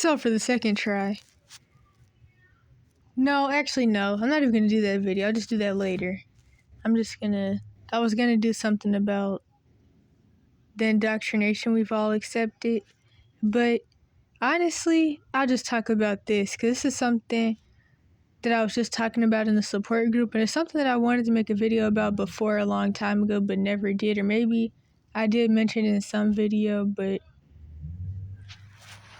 So for the second try. No, actually no. I'm not even going to do that video. I'll just do that later. I was going to do something about the indoctrination we've all accepted. But honestly, I'll just talk about this because this is something that I was just talking about in the support group. And it's something that I wanted to make a video about before a long time ago, but never did. Or maybe I did mention it in some video, but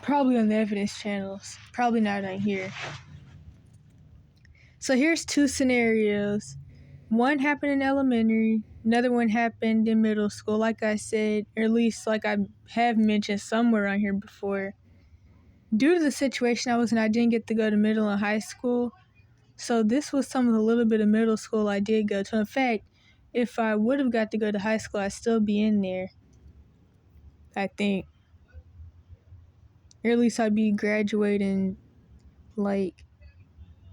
probably on the evidence channels. Probably not on here. So here's two scenarios. One happened in elementary, another one happened in middle school, like I said, or at least like I have mentioned somewhere on here before. Due to the situation I was in, I didn't get to go to middle and high school. So this was some of the little bit of middle school I did go to. In fact, if I would have got to go to high school, I'd still be in there, I think. Or at least I'd be graduating like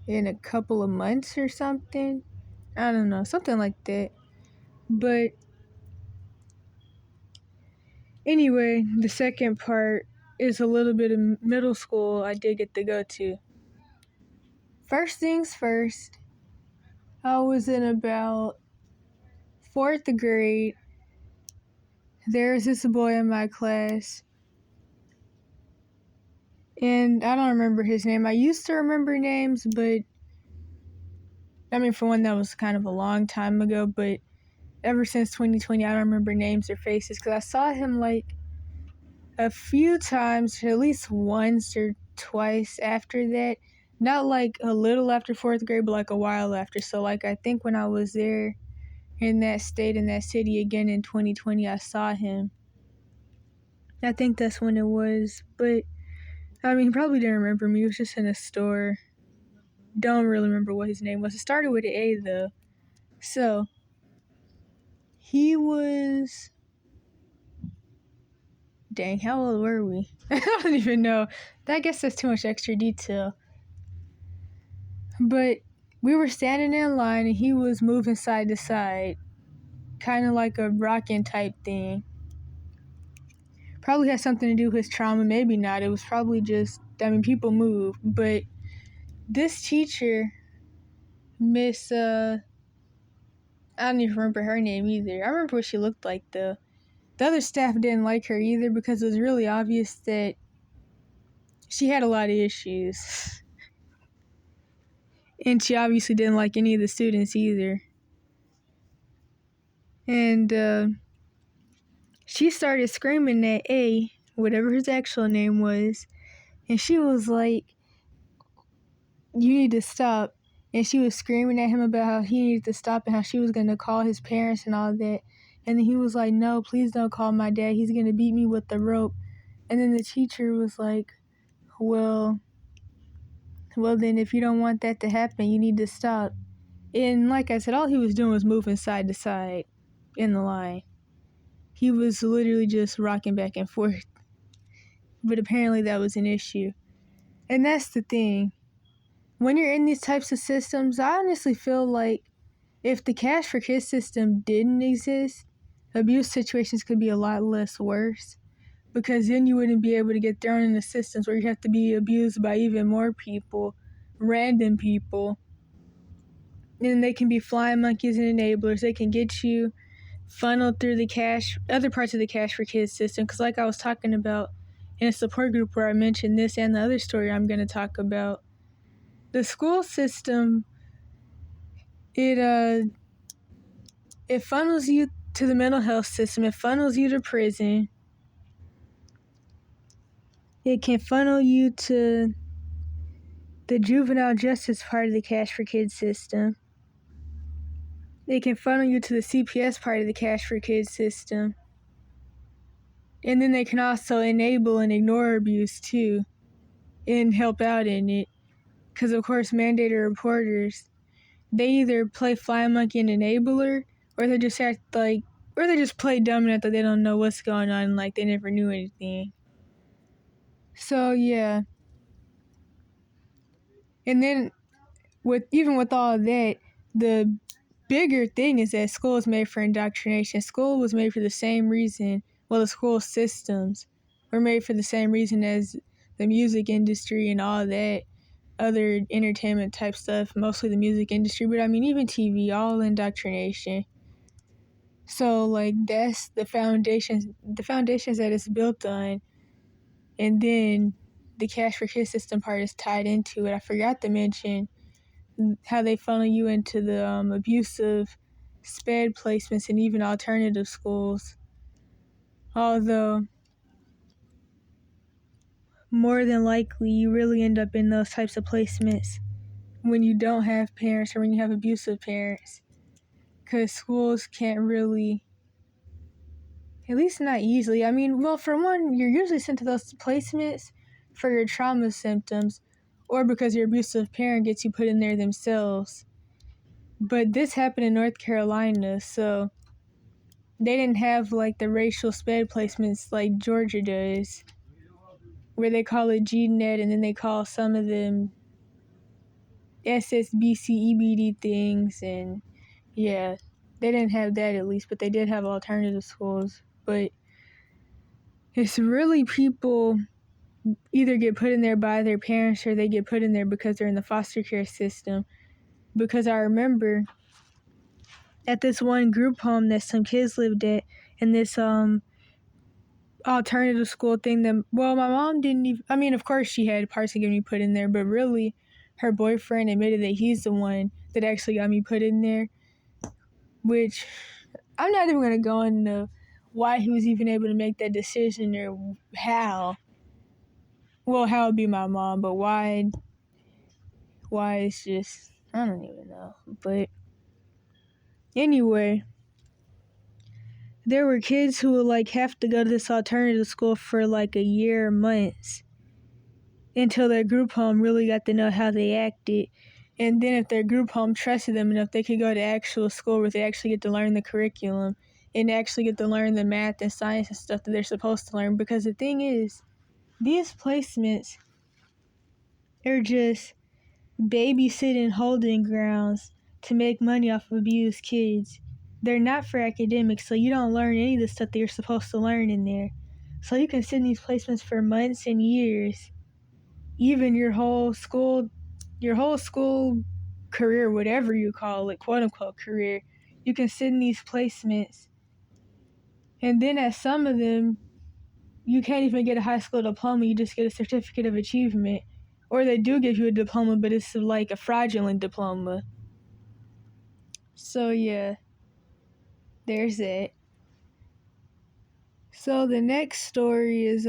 in a couple of months or something. I don't know, something like that. But anyway, the second part is a little bit of middle school I did get to go to. First things first, I was in about 4th grade. There's this boy in my class, and I don't remember his name. I used to remember names, but I mean, for one, that was kind of a long time ago, but ever since 2020, I don't remember names or faces, because I saw him like a few times, at least once or twice after that. Not like a little after 4th grade, but like a while after. So like I think when I was there in that state, in that city again in 2020, I saw him. I think that's when it was. But I mean, he probably didn't remember me. He was just in a store. Don't really remember what his name was. It started with an A though. So he was... Dang, how old were we? I don't even know. I guess that's too much extra detail. But we were standing in line and he was moving side to side. Kind of like a rocking type thing. Probably had something to do with his trauma. Maybe not. It was probably just, I mean, people move. But this teacher, Miss, I don't even remember her name either. I remember what she looked like though. The other staff didn't like her either because it was really obvious that she had a lot of issues. And she obviously didn't like any of the students either. And she started screaming at A, whatever his actual name was. And she was like, "You need to stop." And she was screaming at him about how he needed to stop and how she was going to call his parents and all that. And then he was like, "No, please don't call my dad. He's going to beat me with the rope." And then the teacher was like, well, then if you don't want that to happen, you need to stop. And like I said, all he was doing was moving side to side in the line. He was literally just rocking back and forth. But apparently that was an issue. And that's the thing. When you're in these types of systems, I honestly feel like if the Cash for Kids system didn't exist, abuse situations could be a lot less worse. Because then you wouldn't be able to get thrown into systems where you have to be abused by even more people, random people. And they can be flying monkeys and enablers. They can get you funneled through the other parts of the Cash for Kids system. Because like I was talking about in a support group where I mentioned this and the other story I'm going to talk about, the school system, it funnels you to the mental health system. It funnels you to prison. It can funnel you to the juvenile justice part of the Cash for Kids system. It can funnel you to the CPS part of the Cash for Kids system. And then they can also enable and ignore abuse too and help out in it. Because of course mandated reporters, they either play fly monkey and enabler, or they just act like, or they just play dumb enough that they don't know what's going on, like they never knew anything. So yeah. And then even with all of that, the bigger thing is that school is made for indoctrination. School was made for the same reason. Well, the school systems were made for the same reason as the music industry and all that other entertainment type stuff, mostly the music industry, but I mean even TV, all indoctrination. So like that's the foundations that it's built on, and then the Cash for Kids system part is tied into it. I forgot to mention how they funnel you into the abusive SPED placements and even alternative schools. Although more than likely you really end up in those types of placements when you don't have parents or when you have abusive parents, because schools can't really, at least not easily. I mean, well, for one, you're usually sent to those placements for your trauma symptoms or because your abusive parent gets you put in there themselves. But this happened in North Carolina, so they didn't have like the racial SPED placements like Georgia does, where they call it GNet and then they call some of them SSBC EBD things, and yeah, they didn't have that at least, but they did have alternative schools. But it's really people either get put in there by their parents or they get put in there because they're in the foster care system. Because I remember at this one group home that some kids lived at, and this alternative school thing that, well, my mom didn't even, I mean, of course she had parts of getting me put in there, but really her boyfriend admitted that he's the one that actually got me put in there, which I'm not even going to go into why he was even able to make that decision or how. Well, how would be my mom, but why it's just, I don't even know. But anyway, there were kids who would like have to go to this alternative school for like a year or months until their group home really got to know how they acted. And then if their group home trusted them enough, they could go to actual school where they actually get to learn the curriculum and actually get to learn the math and science and stuff that they're supposed to learn. Because the thing is, these placements are just babysitting holding grounds to make money off of abused kids. They're not for academics, so you don't learn any of the stuff that you're supposed to learn in there. So you can sit in these placements for months and years, even your whole school career, whatever you call it, quote unquote career. You can sit in these placements, and then at some of them, you can't even get a high school diploma, you just get a certificate of achievement. Or they do give you a diploma, but it's like a fraudulent diploma. So yeah, there's that. So the next story is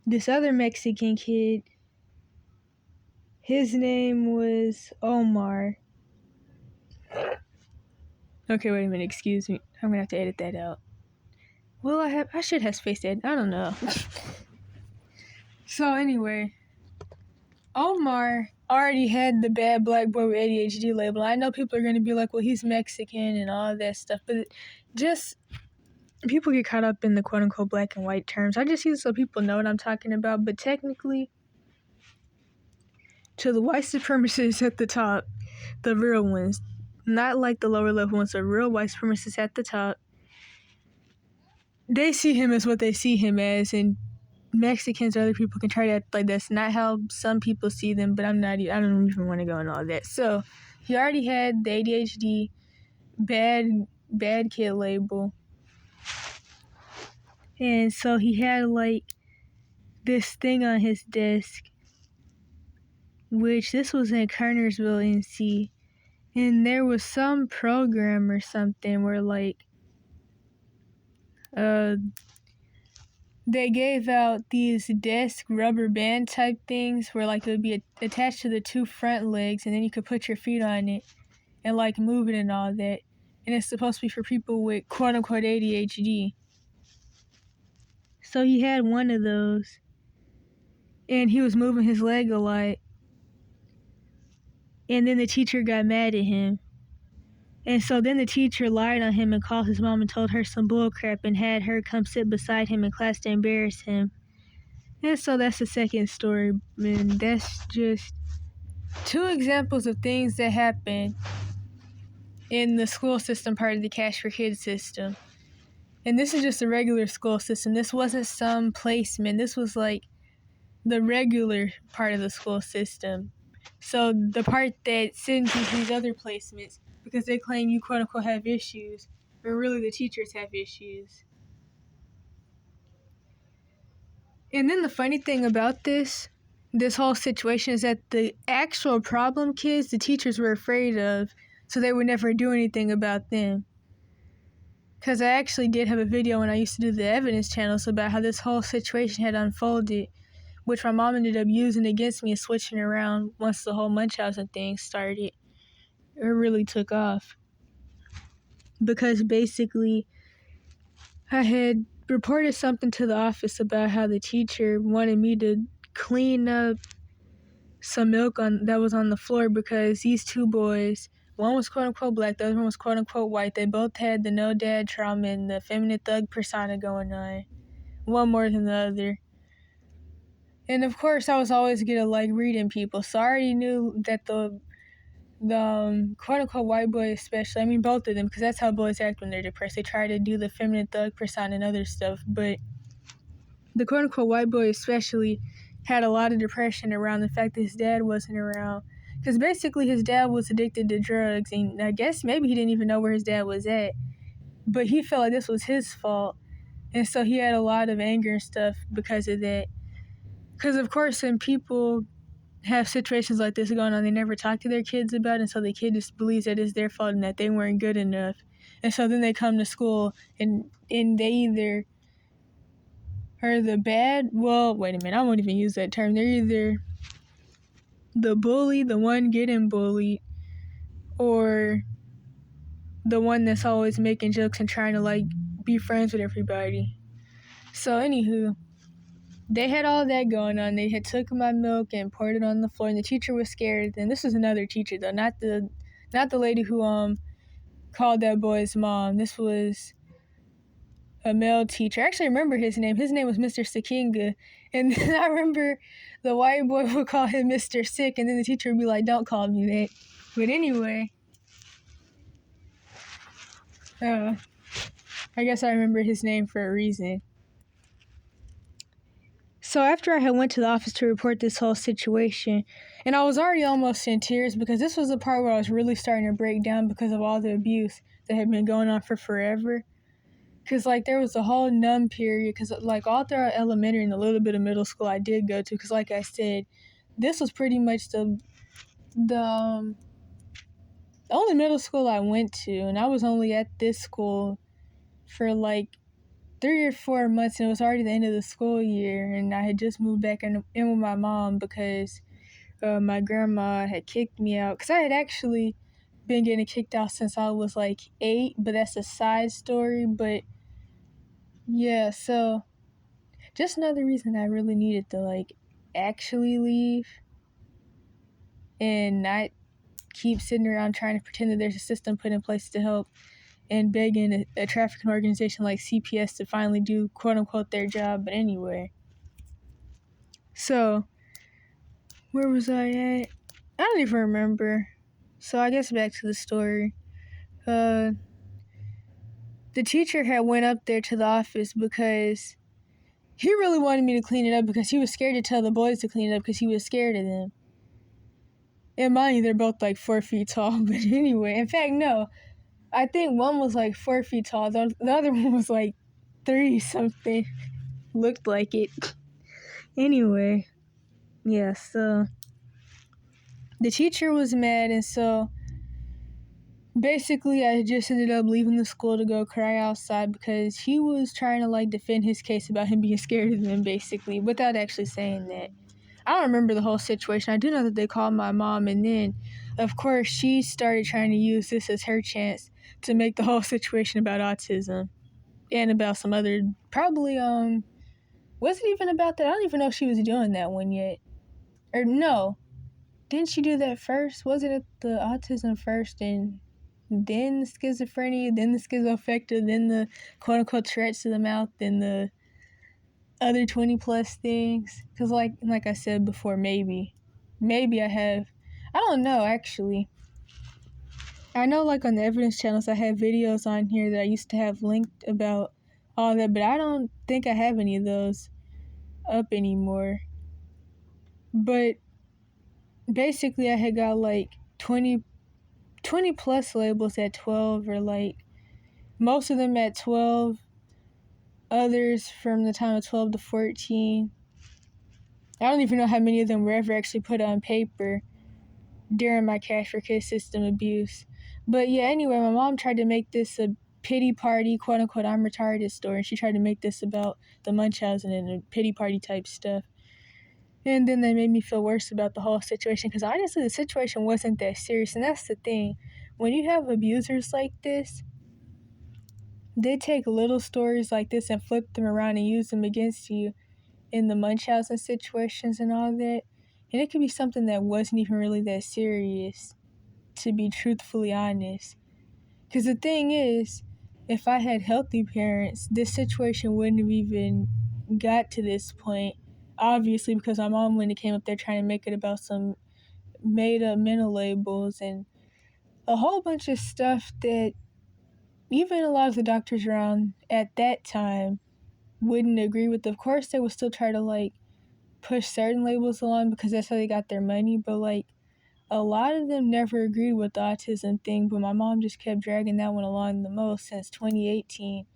this other Mexican kid. His name was Omar. Okay, wait a minute, excuse me. I'm gonna have to edit that out. Well, I should have spaced it. I don't know. So anyway, Omar already had the bad black boy with ADHD label. I know people are going to be like, well, he's Mexican and all that stuff, but just people get caught up in the quote-unquote black and white terms. I just use it so people know what I'm talking about, but technically, to the white supremacists at the top, the real ones, not like the lower level ones, the real white supremacists at the top, they see him as what they see him as, and Mexicans or other people can try to act like that's not how some people see them, but I don't even want to go into all that. So he already had the ADHD bad kid label, and so he had like this thing on his desk, which this was in Kernersville, NC, and there was some program or something where like they gave out these desk rubber band type things where like it would be attached to the two front legs, and then you could put your feet on it and like move it and all that. And it's supposed to be for people with quote unquote ADHD. So he had one of those, and he was moving his leg a lot. And then the teacher got mad at him. And so then the teacher lied on him and called his mom and told her some bullcrap and had her come sit beside him in class to embarrass him. And so that's the second story. And that's just two examples of things that happen in the school system part of the Cash for Kids system. And this is just a regular school system. This wasn't some placement. This was like the regular part of the school system. So the part that sends you to these other placements because they claim you quote unquote have issues, but really the teachers have issues. And then the funny thing about this whole situation is that the actual problem kids, the teachers were afraid of, so they would never do anything about them. Because I actually did have a video when I used to do the evidence channels about how this whole situation had unfolded, which my mom ended up using against me and switching around once the whole Munchausen thing started. It really took off. Because basically, I had reported something to the office about how the teacher wanted me to clean up some milk that was on the floor because these two boys, one was quote unquote black, the other one was quote unquote white. They both had the no dad trauma and the feminine thug persona going on, one more than the other. And of course, I was always good at like reading people, so I already knew that the quote unquote white boy, especially, I mean both of them, because that's how boys act when they're depressed. They try to do the feminine thug persona and other stuff, but the quote unquote white boy especially had a lot of depression around the fact that his dad wasn't around. Because basically his dad was addicted to drugs, and I guess maybe he didn't even know where his dad was at. But he felt like this was his fault. And so he had a lot of anger and stuff because of that. Because of course when people have situations like this going on, they never talk to their kids about it, and so the kid just believes that it's their fault and that they weren't good enough. And so then they come to school and they either are the bad, well, wait a minute, I won't even use that term. They're either the bully, the one getting bullied, or the one that's always making jokes and trying to like be friends with everybody. So anywho, they had all that going on. They had took my milk and poured it on the floor, and the teacher was scared. And this was another teacher though, not the lady who called that boy's mom. This was a male teacher. I actually remember his name. His name was Mr. Sikinga. And then I remember the white boy would call him Mr. Sick, and then the teacher would be like, don't call me that. But anyway, I guess I remember his name for a reason. So after I had went to the office to report this whole situation, and I was already almost in tears because this was the part where I was really starting to break down because of all the abuse that had been going on for forever. Because, like, there was a whole numb period, because, like, all throughout elementary and a little bit of middle school I did go to, because, like I said, this was pretty much the only middle school I went to, and I was only at this school for, like, 3 or 4 months, and it was already the end of the school year, and I had just moved back in with my mom because my grandma had kicked me out, because I had actually been getting kicked out since I was, like, 8, but that's a side story, but yeah, so just another reason I really needed to, like, actually leave and not keep sitting around trying to pretend that there's a system put in place to help and begging a trafficking organization like CPS to finally do quote-unquote their job. But anyway, so where was I at? I don't even remember. So I guess back to the story. The teacher had went up there to the office because he really wanted me to clean it up because he was scared to tell the boys to clean it up because he was scared of them. And mind you, they're both like 4 feet tall. But anyway, in fact, no. I think one was like 4 feet tall. The other one was like 3 something. Looked like it. Anyway, yeah, so the teacher was mad, and so basically I just ended up leaving the school to go cry outside because he was trying to like defend his case about him being scared of them, basically, without actually saying that. I don't remember the whole situation. I do know that they called my mom, and then, of course, she started trying to use this as her chance to make the whole situation about autism and about some other, probably, was it even about that? I don't even know if she was doing that one yet. Or no, didn't she do that first? Was it the autism first and then the schizophrenia, then the schizoaffective, then the quote-unquote Tourette's to the mouth, then the other 20 plus things? Because like I said before, maybe I have, I don't know actually. I know like on the evidence channels I have videos on here that I used to have linked about all that, but I don't think I have any of those up anymore. But basically I had got like 20 plus labels at 12, or like most of them at 12, others from the time of 12 to 14. I don't even know how many of them were ever actually put on paper during my cash for kids system abuse. But yeah, anyway, my mom tried to make this a pity party, quote unquote, I'm retarded story, and she tried to make this about the Munchausen and a pity party type stuff. And then they made me feel worse about the whole situation, because honestly, the situation wasn't that serious. And that's the thing. When you have abusers like this, they take little stories like this and flip them around and use them against you in the Munchausen situations and all that. And it could be something that wasn't even really that serious, to be truthfully honest. Because the thing is, if I had healthy parents, this situation wouldn't have even got to this point. Obviously, because my mom, when it came up there trying to make it about some made up mental labels and a whole bunch of stuff that even a lot of the doctors around at that time wouldn't agree with. Of course, they would still try to like push certain labels along because that's how they got their money, but like a lot of them never agreed with the autism thing, but my mom just kept dragging that one along the most since 2018.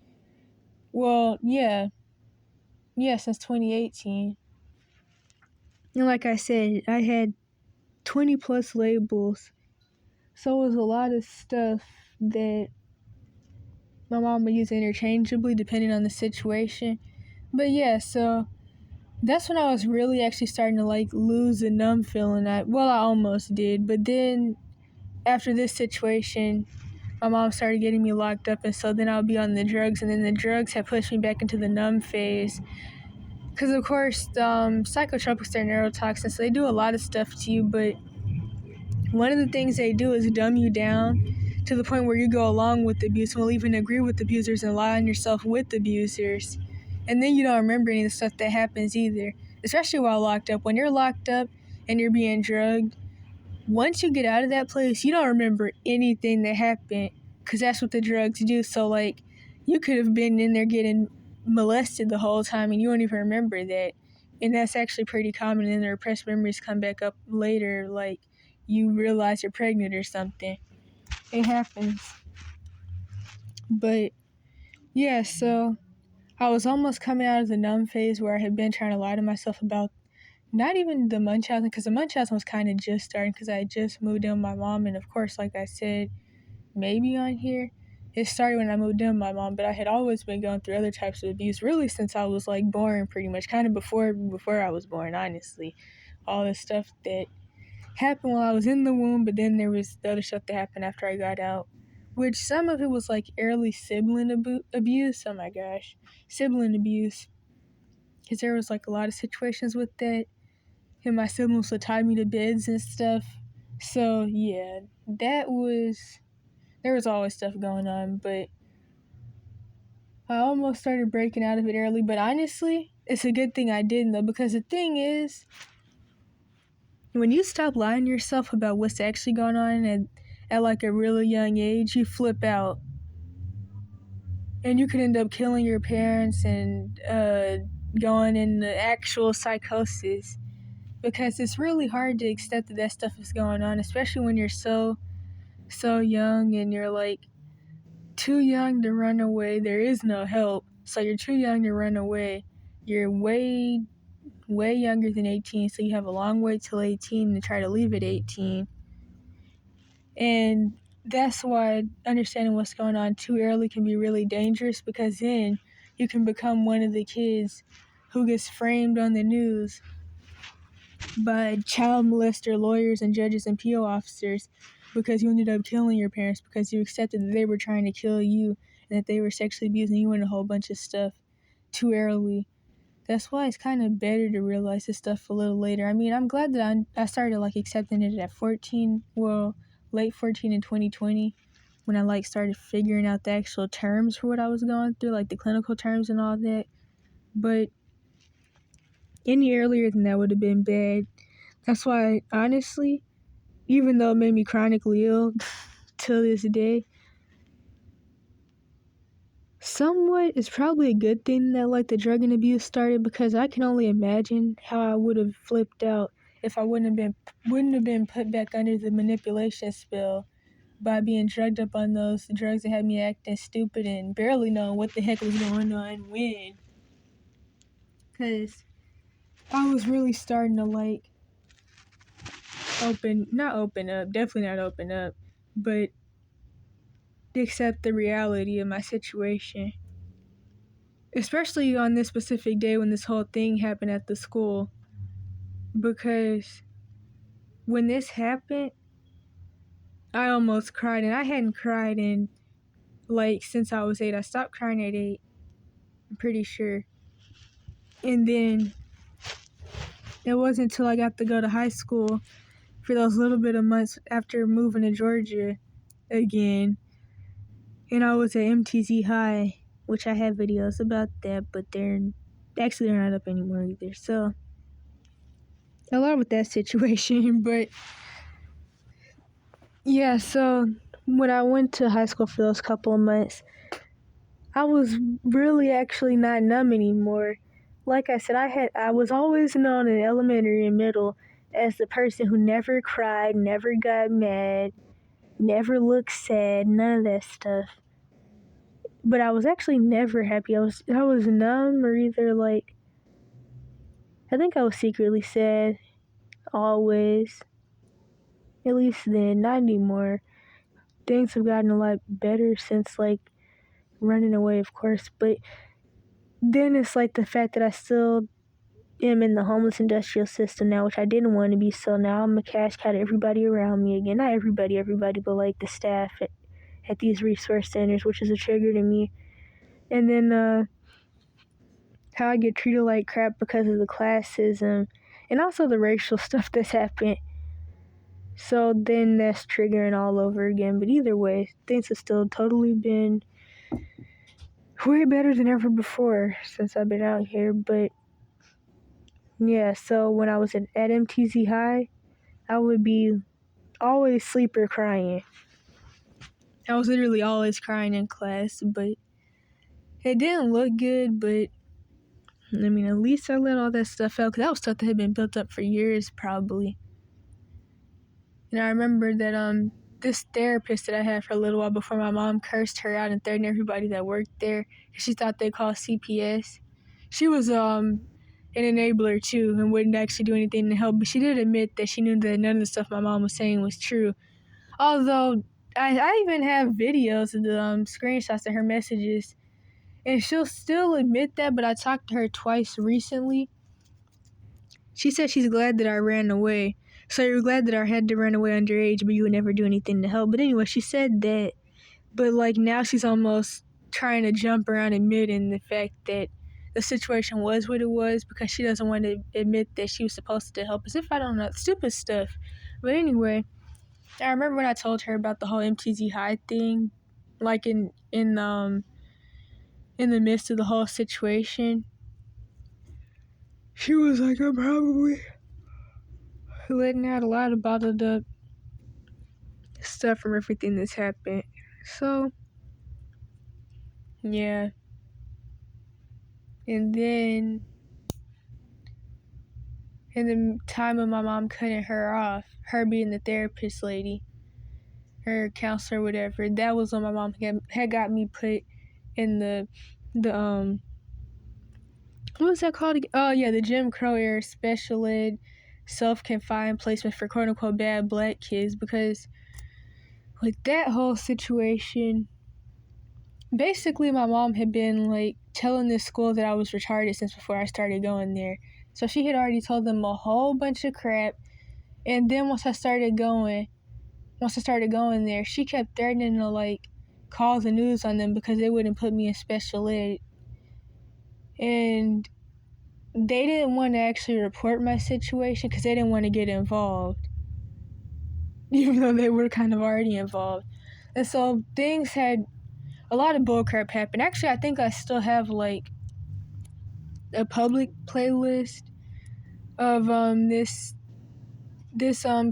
Well, yeah, since 2018. And like I said, I had 20 plus labels, so it was a lot of stuff that my mom would use interchangeably depending on the situation. But yeah, so that's when I was really actually starting to like lose the numb feeling. I almost did, but then after this situation, my mom started getting me locked up, and so then I'll be on the drugs, and then the drugs have pushed me back into the numb phase. Because of course, psychotropics, they're neurotoxins, so they do a lot of stuff to you, but one of the things they do is dumb you down to the point where you go along with the abuse and will even agree with abusers and lie on yourself with abusers. And then you don't remember any of the stuff that happens either, especially while locked up. When you're locked up and you're being drugged, once you get out of that place, you don't remember anything that happened, because that's what the drugs do. So, like, you could have been in there getting molested the whole time and you don't even remember that. And that's actually pretty common, and the repressed memories come back up later, like you realize you're pregnant or something. It happens. But, yeah, so I was almost coming out of the numb phase where I had been trying to lie to myself about not even the Munchausen, because the Munchausen was kind of just starting because I had just moved in with my mom. And of course, like I said, maybe on here, it started when I moved in with my mom, but I had always been going through other types of abuse, really since I was like born, pretty much, kind of before I was born, honestly. All the stuff that happened while I was in the womb, but then there was the other stuff that happened after I got out, which some of it was like early sibling abuse. Oh my gosh, sibling abuse, because there was like a lot of situations with that. And my siblings would tie me to beds and stuff. So, yeah, there was always stuff going on, but I almost started breaking out of it early. But honestly, it's a good thing I didn't, though, because the thing is, when you stop lying to yourself about what's actually going on at like a really young age, you flip out. And you could end up killing your parents and going into actual psychosis. Because it's really hard to accept that stuff is going on, especially when you're so young and you're like too young to run away. There is no help, so you're too young to run away. You're way younger than 18, so you have a long way till 18 to try to leave at 18. And that's why understanding what's going on too early can be really dangerous, because then you can become one of the kids who gets framed on the news by child molester lawyers and judges and PO officers because you ended up killing your parents because you accepted that they were trying to kill you and that they were sexually abusing you and a whole bunch of stuff too early. That's why it's kind of better to realize this stuff a little later. I mean, I'm glad that I started like accepting it at 14, well, late 14 in 2020, when I like started figuring out the actual terms for what I was going through, like the clinical terms and all that. But any earlier than that would have been bad. That's why, honestly, even though it made me chronically ill till this day, somewhat it's probably a good thing that like the drug and abuse started, because I can only imagine how I would have flipped out if I wouldn't have been put back under the manipulation spell by being drugged up on those drugs that had me acting stupid and barely knowing what the heck was going on when. Because I was really starting to like not open up, definitely not open up, but accept the reality of my situation. Especially on this specific day when this whole thing happened at the school. Because when this happened, I almost cried, and I hadn't cried in like since I was 8. I stopped crying at 8, I'm pretty sure. And then it wasn't until I got to go to high school for those little bit of months after moving to Georgia again. And I was at MTZ High, which I have videos about that, but they're not up anymore either. So a lot with that situation. But yeah, so when I went to high school for those couple of months, I was really actually not numb anymore. Like I said, I was always known in elementary and middle as the person who never cried, never got mad, never looked sad, none of that stuff. But I was actually never happy. I was numb, or either like, I think I was secretly sad, always. At least then, not anymore. Things have gotten a lot better since like running away, of course, but then it's like the fact that I still am in the homeless industrial system now, which I didn't want to be, so now I'm a cash cow to everybody around me again. Not everybody, but like the staff at these resource centers, which is a trigger to me. And then how I get treated like crap because of the classism and also the racial stuff that's happened. So then that's triggering all over again. But either way, things have still totally been way better than ever before since I've been out here. But yeah, so when I was at MTZ High, I would be always sleeper crying. I was literally always crying in class, but it didn't look good. But I mean, at least I let all that stuff out, because that was stuff that had been built up for years, probably. And I remember that this therapist that I had for a little while before my mom cursed her out and threatened everybody that worked there, because she thought they called CPS. She was an enabler too and wouldn't actually do anything to help, but she did admit that she knew that none of the stuff my mom was saying was true. Although I even have videos of the screenshots of her messages, and she'll still admit that. But I talked to her twice recently. She said she's glad that I ran away. So you're glad that I had to run away underage, but you would never do anything to help. But anyway, she said that. But like now she's almost trying to jump around admitting the fact that the situation was what it was, because she doesn't want to admit that she was supposed to help us. If I don't know, stupid stuff. But anyway, I remember when I told her about the whole MTZ High thing, like in the midst of the whole situation. She was like, I'm probably letting out a lot of bottled up stuff from everything that's happened. So, yeah. And then, in the time of my mom cutting her off, her being the therapist lady, her counselor, whatever, that was when my mom had got me put in the what was that called again? Oh yeah, the Jim Crow era special ed self-confined placement for quote-unquote bad black kids, because with that whole situation, basically my mom had been like telling this school that I was retarded since before I started going there. So she had already told them a whole bunch of crap, and then once I started going there, she kept threatening to like call the news on them because they wouldn't put me in special ed. And they didn't want to actually report my situation because they didn't want to get involved, even though they were kind of already involved. And so things had a lot of bullcrap happen. Actually, I think I still have like a public playlist of this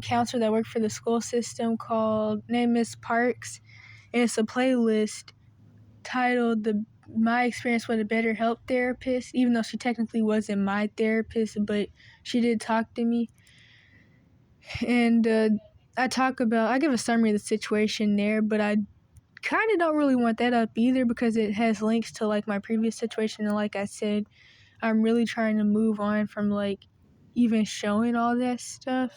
counselor that worked for the school system called name Miss Parks, and it's a playlist titled my experience with a better help therapist, even though she technically wasn't my therapist, but she did talk to me. And I give a summary of the situation there, but I kind of don't really want that up either because it has links to like my previous situation. And like I said, I'm really trying to move on from like even showing all that stuff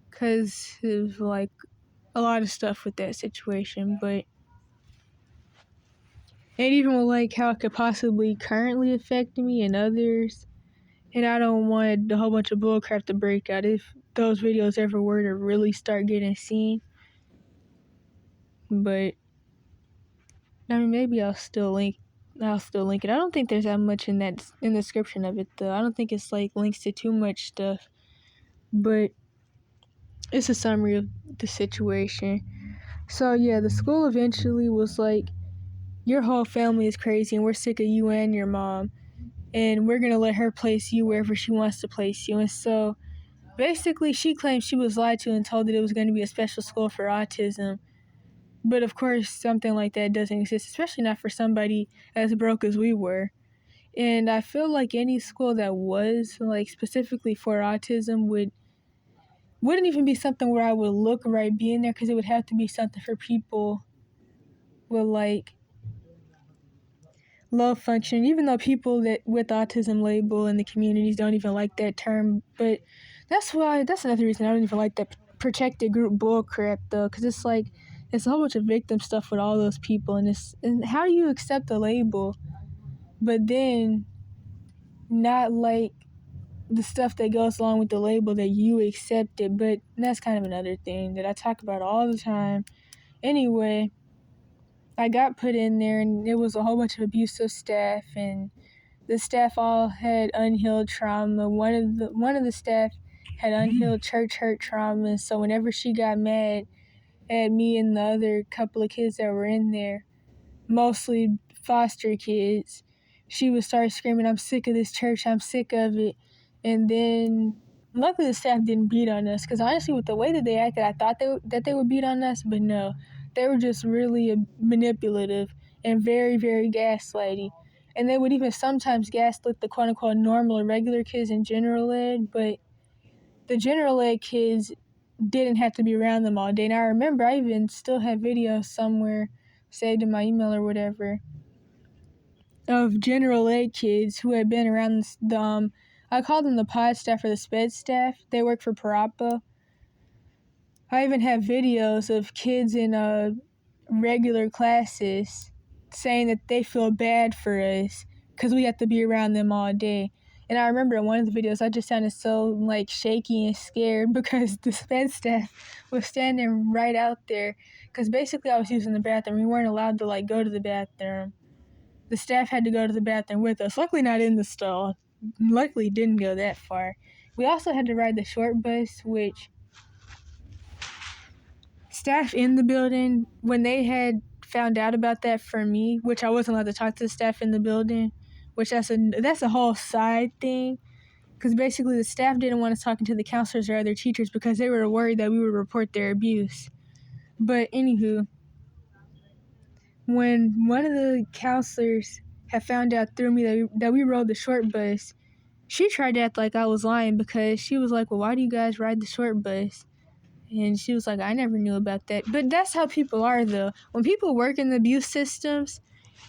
because there's like a lot of stuff with that situation. But and even with like how it could possibly currently affect me and others. And I don't want a whole bunch of bullcrap to break out if those videos ever were to really start getting seen. But I mean, maybe I'll still link it. I don't think there's that much in the description of it though. I don't think it's like links to too much stuff. But it's a summary of the situation. So yeah, the school eventually was like, your whole family is crazy and we're sick of you and your mom. And we're going to let her place you wherever she wants to place you. And so basically she claimed she was lied to and told that it was going to be a special school for autism. But of course, something like that doesn't exist, especially not for somebody as broke as we were. And I feel like any school that was like specifically for autism wouldn't even be something where I would look right being there, because it would have to be something for people with like low function, even though people that with autism label in the communities don't even like that term. But that's another reason I don't even like that protected group bull crap though, because it's like it's a whole bunch of victim stuff with all those people, and how do you accept the label but then not like the stuff that goes along with the label that you accepted? But that's kind of another thing that I talk about all the time. Anyway, I got put in there and it was a whole bunch of abusive staff, and the staff all had unhealed trauma. One of the staff had unhealed church hurt trauma, so whenever she got mad at me and the other couple of kids that were in there, mostly foster kids, she would start screaming, "I'm sick of this church, I'm sick of it." And then luckily the staff didn't beat on us, because honestly with the way that they acted, I thought that they would beat on us, but no. They were just really manipulative and very, very gaslighty. And they would even sometimes gaslight the quote-unquote normal or regular kids in general ed, but the general ed kids didn't have to be around them all day. And I remember I even still have videos somewhere saved in my email or whatever of general ed kids who had been around the I call them the pod staff or the sped staff. They work for Parappa. I even have videos of kids in regular classes saying that they feel bad for us because we have to be around them all day. And I remember in one of the videos, I just sounded so like shaky and scared because the sped staff was standing right out there. Because basically I was using the bathroom. We weren't allowed to like go to the bathroom. The staff had to go to the bathroom with us. Luckily not in the stall. Luckily didn't go that far. We also had to ride the short bus, which staff in the building, when they had found out about that for me, which I wasn't allowed to talk to the staff in the building, which that's a whole side thing, because basically the staff didn't want us talking to the counselors or other teachers because they were worried that we would report their abuse. But anywho, when one of the counselors had found out through me that we rode the short bus, she tried to act like I was lying, because she was like, "Well, why do you guys ride the short bus?" And she was like, "I never knew about that." But that's how people are, though. When people work in the abuse systems,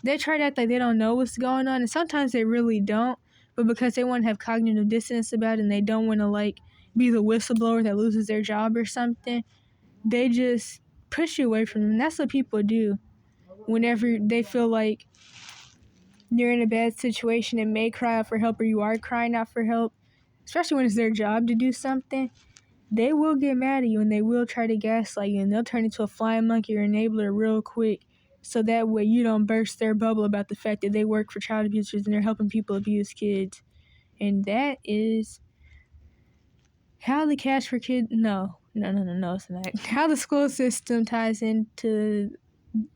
they try to act like they don't know what's going on, and sometimes they really don't. But because they want to have cognitive dissonance about it, and they don't want to, like, be the whistleblower that loses their job or something, they just push you away from them. And that's what people do whenever they feel like you're in a bad situation and may cry out for help, or you are crying out for help, especially when it's their job to do something. They will get mad at you and they will try to gaslight you, and they'll turn into a flying monkey or enabler real quick, so that way you don't burst their bubble about the fact that they work for child abusers and they're helping people abuse kids. And that is how the Cash for Kids... No, it's not. How the school system ties into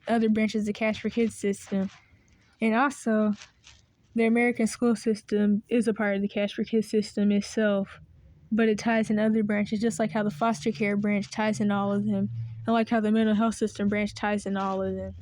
other branches of the Cash for Kids system. And also, the American school system is a part of the Cash for Kids system itself, but it ties in other branches, just like how the foster care branch ties in all of them, and like how the mental health system branch ties in all of them.